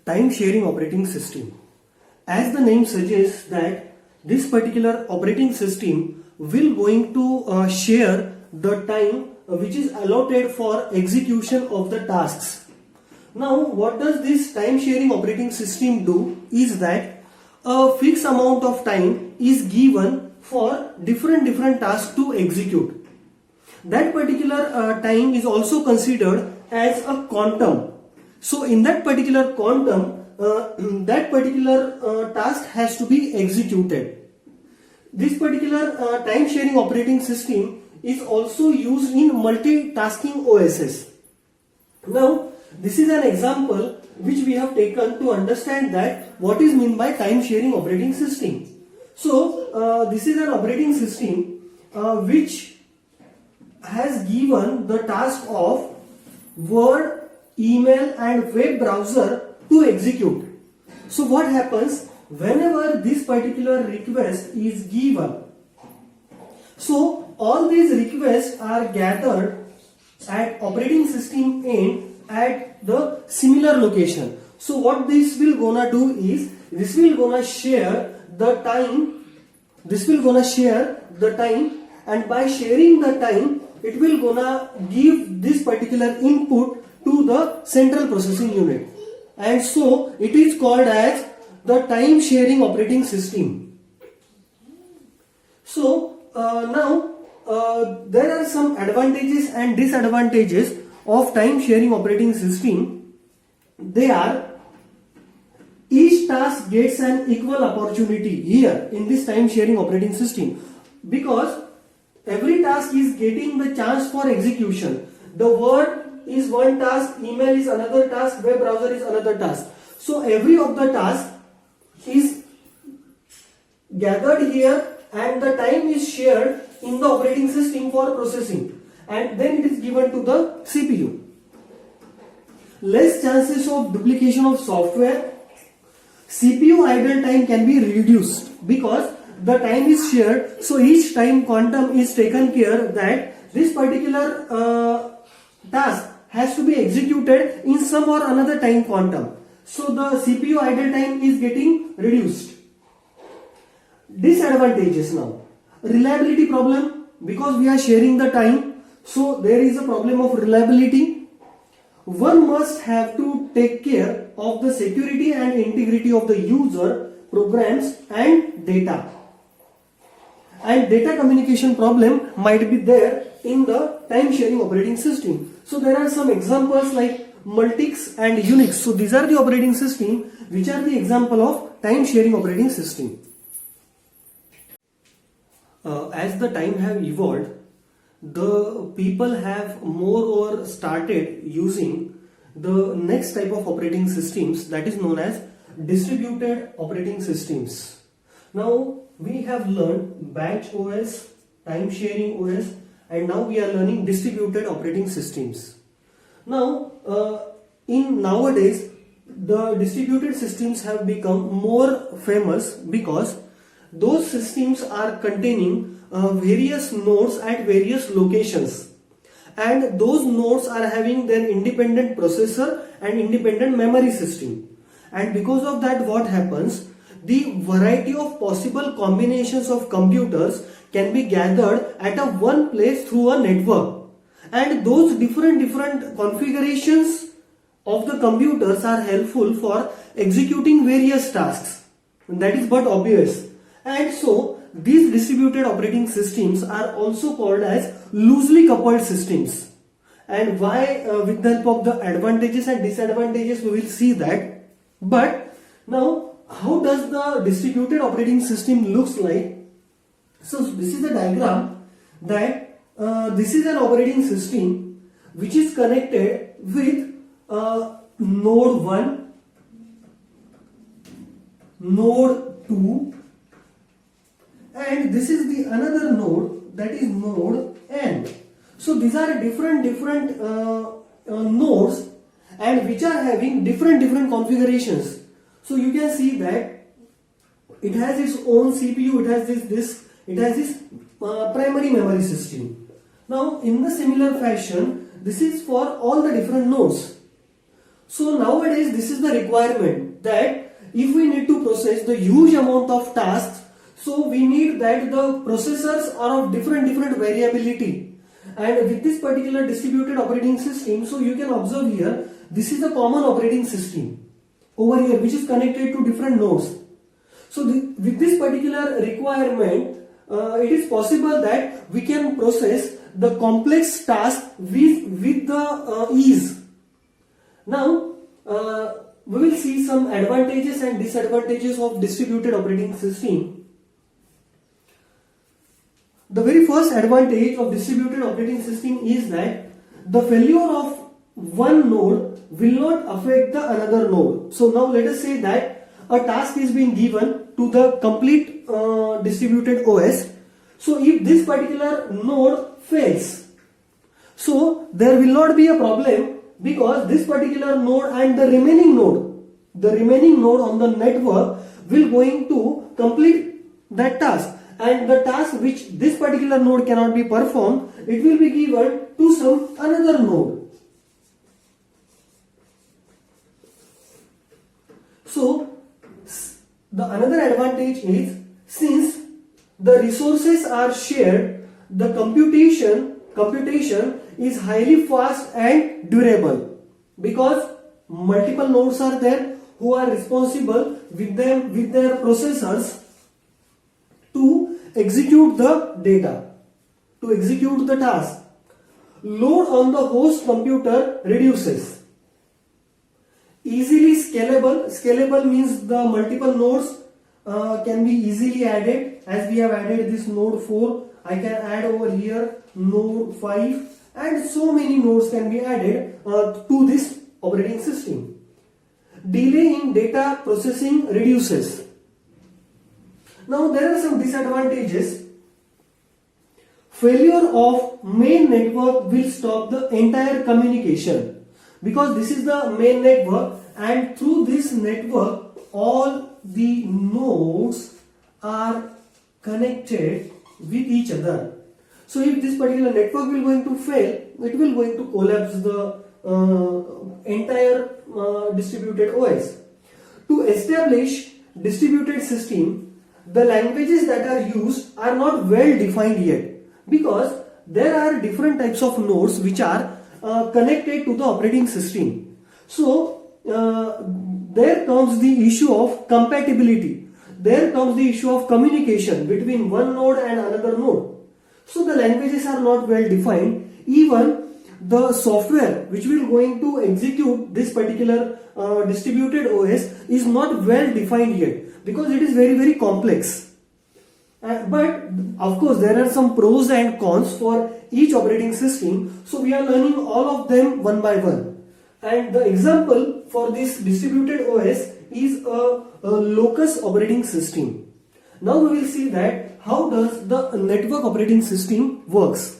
time sharing operating system. As the name suggests that this particular operating system will going to share the time which is allotted for execution of the tasks. Now what does this time sharing operating system do is that a fixed amount of time is given for different tasks to execute. That particular time is also considered as a quantum. So in that particular quantum, that particular task has to be executed. This particular time sharing operating system is also used in multitasking OSs. Now this is an example which we have taken to understand that what is meant by time sharing operating system. So this is an operating system which has given the task of Word, email and web browser to execute. So what happens whenever this particular request is given? So all these requests are gathered at operating system end at the similar location. So what this will gonna do is this will gonna share the time. And by sharing the time, it will gonna give this particular input to the central processing unit, and so it is called as the time sharing operating system. So now there are some advantages and disadvantages of time sharing operating system. They are: each task gets an equal opportunity here in this time sharing operating system, because every task is getting the chance for execution. The Word is one task, email is another task, web browser is another task. So every of the task is gathered here and the time is shared in the operating system for processing, and then it is given to the CPU. Less chances of duplication of software. CPU idle time can be reduced because the time is shared, so each time quantum is taken care that this particular task has to be executed in some or another time quantum. So the CPU idle time is getting reduced. Disadvantages now: reliability problem, because we are sharing the time, so there is a problem of reliability. One must have to take care of the security and integrity of the user, programs and data. And data communication problem might be there in the time sharing operating system. So there are some examples like Multics and Unix. So these are the operating system which are the example of time sharing operating system. As the time have evolved, the people have more or started using the next type of operating systems, that is known as distributed operating systems. Now we have learned batch OS, time sharing OS, and now we are learning distributed operating systems. Now in nowadays the distributed systems have become more famous because those systems are containing various nodes at various locations, and those nodes are having their independent processor and independent memory system. And because of that, what happens? The variety of possible combinations of computers can be gathered at a one place through a network, and those different configurations of the computers are helpful for executing various tasks. That is but obvious. And so these distributed operating systems are also called as loosely coupled systems. And why, with the help of the advantages and disadvantages, we will see that. But now, how does the distributed operating system looks like? So this is a diagram that this is an operating system which is connected with node 1, node 2, and this is the another node, that is node N. So these are different nodes, and which are having different configurations. So you can see that it has its own CPU, it has this primary memory system. Now in the similar fashion, this is for all the different nodes. So nowadays this is the requirement that if we need to process the huge amount of tasks, so we need that the processors are of different variability. And with this particular distributed operating system, so you can observe here, this is the common operating system over here which is connected to different nodes. So with this particular requirement, it is possible that we can process the complex task with the ease. Now we will see some advantages and disadvantages of distributed operating system. The very first advantage of distributed operating system is that the failure of one node will not affect the another node. So now let us say that a task is being given to the complete distributed OS. So if this particular node fails, so there will not be a problem, because this particular node and the remaining node on the network will going to complete that task. And the task which this particular node cannot be performed, it will be given to some another node. So the another advantage is, since the resources are shared, the computation is highly fast and durable, because multiple nodes are there who are responsible with their processors to execute the data, to execute the task. Load on the host computer reduces. Easily scalable means the multiple nodes can be easily added. As we have added this node 4, I can add over here node 5, and so many nodes can be added to this operating system. Delay in data processing reduces. Now there are some disadvantages. Failure of main network will stop the entire communication, because this is the main network, and through this network all the nodes are connected with each other. So if this particular network will going to fail, it will going to collapse the entire distributed OS. To establish distributed system, the languages that are used are not well defined yet, because there are different types of nodes which are connected to the operating system. So there comes the issue of compatibility, there comes the issue of communication between one node and another node. So the languages are not well defined. Even the software which will going to execute this particular distributed OS is not well defined yet, because it is very complex. But of course there are some pros and cons for each operating system, so we are learning all of them one by one. And the example for this distributed OS is a locus operating system. Now we will see that how does the network operating system works.